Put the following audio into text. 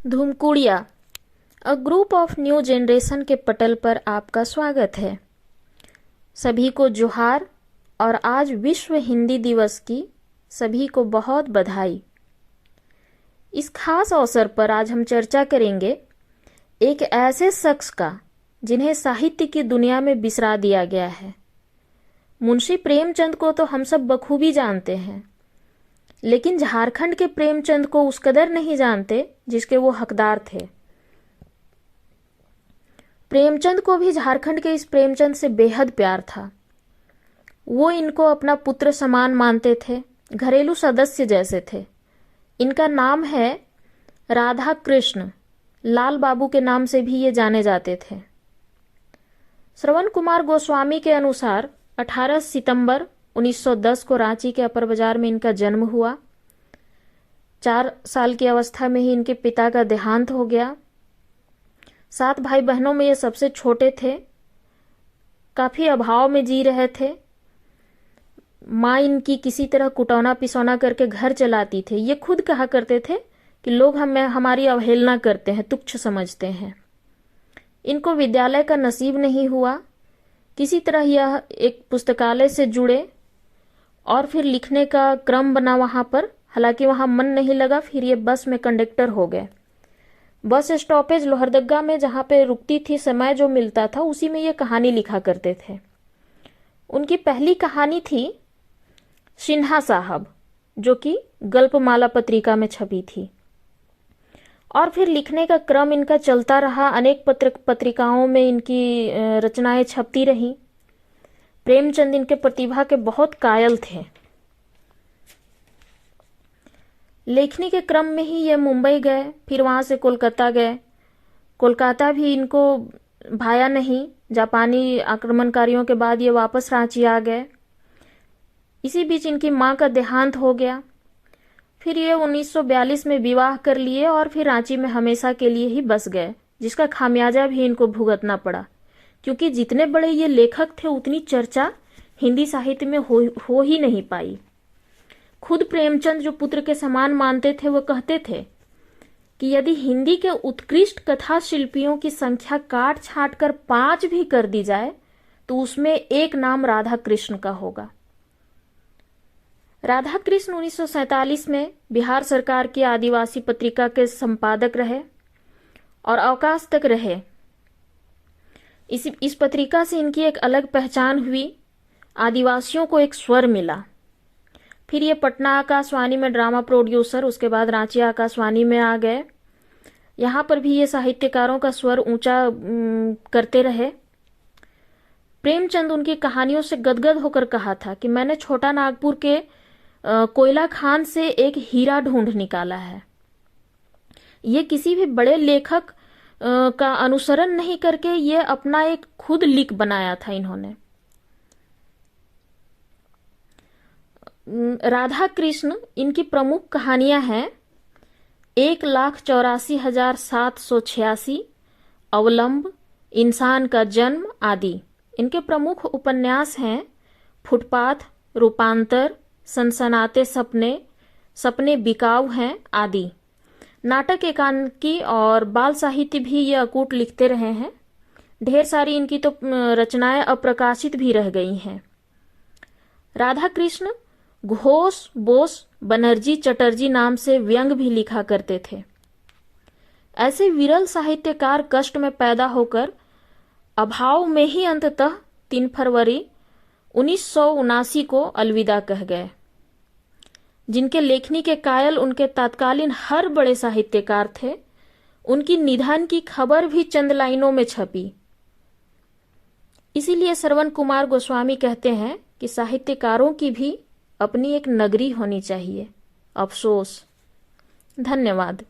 Dhumkudiya a group of new generation के पटल पर आपका स्वागत है। सभी को जोहार और आज विश्व हिंदी दिवस की सभी को बहुत बधाई। इस खास अवसर पर आज हम चर्चा करेंगे एक ऐसे शख्स का जिन्हें साहित्य की दुनिया में बिसरा दिया गया है। मुंशी प्रेमचंद को तो हम सब बखूबी जानते हैं, लेकिन झारखंड के प्रेमचंद को उस कदर नहीं जानते जिसके वो हकदार थे। प्रेमचंद को भी झारखंड के इस प्रेमचंद से बेहद प्यार था। वो इनको अपना पुत्र समान मानते थे, घरेलू सदस्य जैसे थे। इनका नाम है राधा कृष्ण। लाल बाबू के नाम से भी ये जाने जाते थे। श्रवण कुमार गोस्वामी के अनुसार 18 सितंबर 1910 को रांची के अपर बाजार में इनका जन्म हुआ। 4 साल की अवस्था में ही इनके पिता का देहांत हो गया। 7 भाई बहनों में ये सबसे छोटे थे। काफी अभाव में जी रहे थे। माँ इनकी किसी तरह कुटौना पिसौना करके घर चलाती थे। ये खुद कहा करते थे कि लोग हमारी अवहेलना करते हैं, तुच्छ समझते हैं। इनको विद्यालय का नसीब नहीं हुआ। किसी तरह यह एक पुस्तकालय से जुड़े और फिर लिखने का क्रम बना वहां पर। हालांकि वहां मन नहीं लगा, फिर ये बस में कंडक्टर हो गए। बस स्टॉपेज लोहरदगा में जहां पे रुकती थी, समय जो मिलता था उसी में ये कहानी लिखा करते थे। उनकी पहली कहानी थी सिन्हा साहब, जो कि गल्पमाला पत्रिका में छपी थी। और फिर लिखने का क्रम इनका चलता रहा। अनेक पत्रिकाओं में इनकी रचनाएं छपती रहीं। प्रेमचंद इनके प्रतिभा के बहुत कायल थे। लेखनी के क्रम में ही ये मुंबई गए, फिर वहां से कोलकाता गए। कोलकाता भी इनको भाया नहीं। जापानी आक्रमणकारियों के बाद ये वापस रांची आ गए। इसी बीच इनकी मां का देहांत हो गया। फिर ये 1942 में विवाह कर लिए और फिर रांची में हमेशा के लिए ही बस गए, जिसका खामियाजा भी इनको भुगतना पड़ा। क्योंकि जितने बड़े ये लेखक थे उतनी चर्चा हिंदी साहित्य में हो ही नहीं पाई। खुद प्रेमचंद जो पुत्र के समान मानते थे, वो कहते थे कि यदि हिंदी के उत्कृष्ट कथा शिल्पियों की संख्या काट छाट कर 5 भी कर दी जाए तो उसमें एक नाम राधा कृष्ण का होगा। राधा कृष्ण 1947 में बिहार सरकार की आदिवासी पत्रिका के संपादक रहे और अवकाश तक रहे। इस पत्रिका से इनकी एक अलग पहचान हुई। आदिवासियों को एक स्वर मिला। फिर ये पटना आकाशवाणी में ड्रामा प्रोड्यूसर, उसके बाद रांची आकाशवाणी में आ गए। यहाँ पर भी ये साहित्यकारों का स्वर ऊंचा करते रहे। प्रेमचंद उनकी कहानियों से गदगद होकर कहा था कि मैंने छोटा नागपुर के कोयला खान से एक हीरा ढूंढ निकाला है। ये किसी भी बड़े लेखक का अनुसरण नहीं करके ये अपना एक खुद लिख बनाया था इन्होंने। राधा कृष्ण इनकी प्रमुख कहानियां हैं 1,84,786, अवलंब, इंसान का जन्म आदि। इनके प्रमुख उपन्यास हैं फुटपाथ, रूपांतर, सनसनाते सपने, सपने बिकाऊ हैं आदि। नाटक, एकांकी और बाल साहित्य भी ये अकूट लिखते रहे हैं। ढेर सारी इनकी तो रचनाएं अप्रकाशित भी रह गई हैं। राधा कृष्ण घोष, बोस, बनर्जी, चटर्जी नाम से व्यंग भी लिखा करते थे। ऐसे विरल साहित्यकार कष्ट में पैदा होकर अभाव में ही अंततः 3 फरवरी 1979 को अलविदा कह गए। जिनके लेखनी के कायल उनके तत्कालीन हर बड़े साहित्यकार थे, उनकी निधन की खबर भी चंद लाइनों में छपी। इसीलिए श्रवण कुमार गोस्वामी कहते हैं कि साहित्यकारों की भी अपनी एक नगरी होनी चाहिए। अफसोस। धन्यवाद।